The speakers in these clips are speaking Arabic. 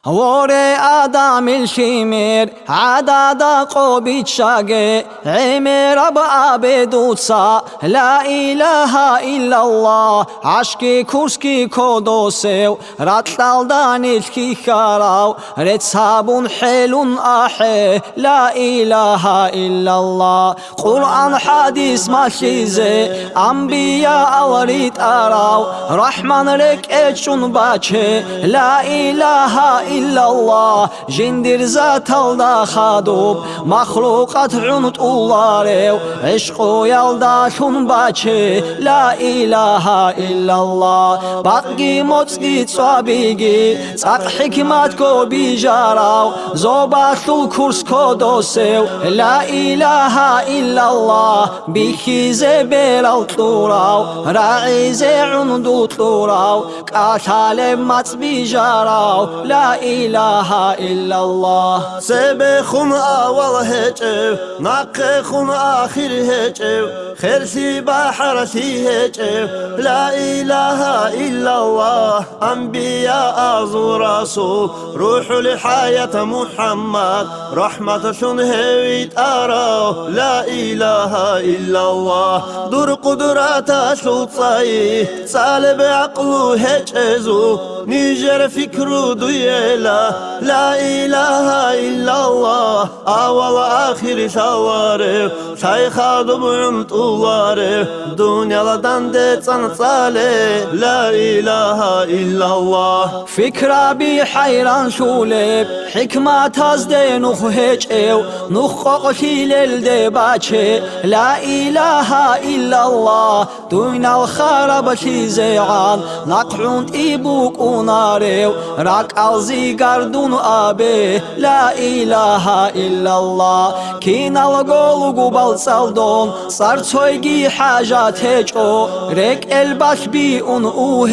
وري آدم الشمير عدد قوبيت شاقي عمير بأبدوتسا لا إله إلا الله عشكي كورسكي كودوسيو راتلال دانيشكي خاراو رتسابون حيلون أحي لا إله إلا الله قرآن حديث ماشيزي أنبياء وريت أراو رحمن رك اتشون باچه لا إله إلا الله جندر ذات الله خادوب مخلوقات عنت الله عشق يلداشون باچه لا إله إلا الله باقي موتسكي تصابيگي تاق حكمات كو بيجاراو زوباشل كورس كو دوسيو لا إله إلا الله بيخيزي بيرال طوراو راعيزي عندو طوراو كاتالي مات بيجاراو لا إله إلا الله سبخون أول هجو نقخون آخر هجو خرسي بحرسي هجو لا إله إلا الله أنبياء أزو رسول روح لحياة محمد رحمة شنهويت أراه لا إله إلا الله دور قدرات شلطي سالب عقله هجزو نيجر فكرو دويلا لا إله إلا الله أول آخر شواره شيخ دبعن طواره دنيا لدن ديتان صالي لا إله إلا الله فكرة بحيران شولب حكمة تزدي نخ هجئو نخ قوشي للدي باچه لا إله إلا الله دنيا الخرب شيزيعان نقعون إيبوك وناريو راك ألزي قردون أبي لا إله إلا الله كين الغولو بالسالدون سارتويجي حاجات هجو ريك الباش بيون اوه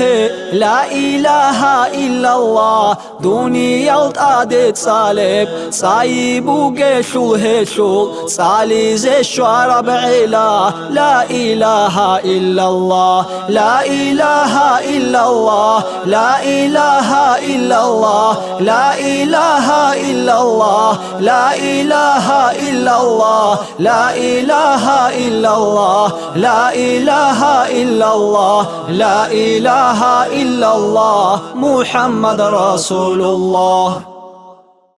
لا إله إلا الله دوني يلت عدد صالب سايبو جشول هشول سالي زي شعر بعلا لا إله إلا الله لا إله إلا الله لا إله إلا الله لا إله إلا الله لا إله إلا الله لا إله إلا الله لا إله إلا الله لا إله إلا الله محمد رسول الله.